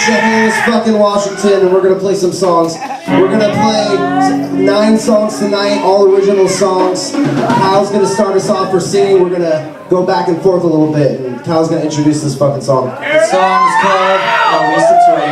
Chehalis, fucking Washington, and we're gonna play some songs. We're gonna play 9 songs tonight, all original songs. Kyle's gonna start us off for singing. We're gonna go back and forth a little bit, and Kyle's gonna introduce this fucking song. The song is called Lisa Terrain.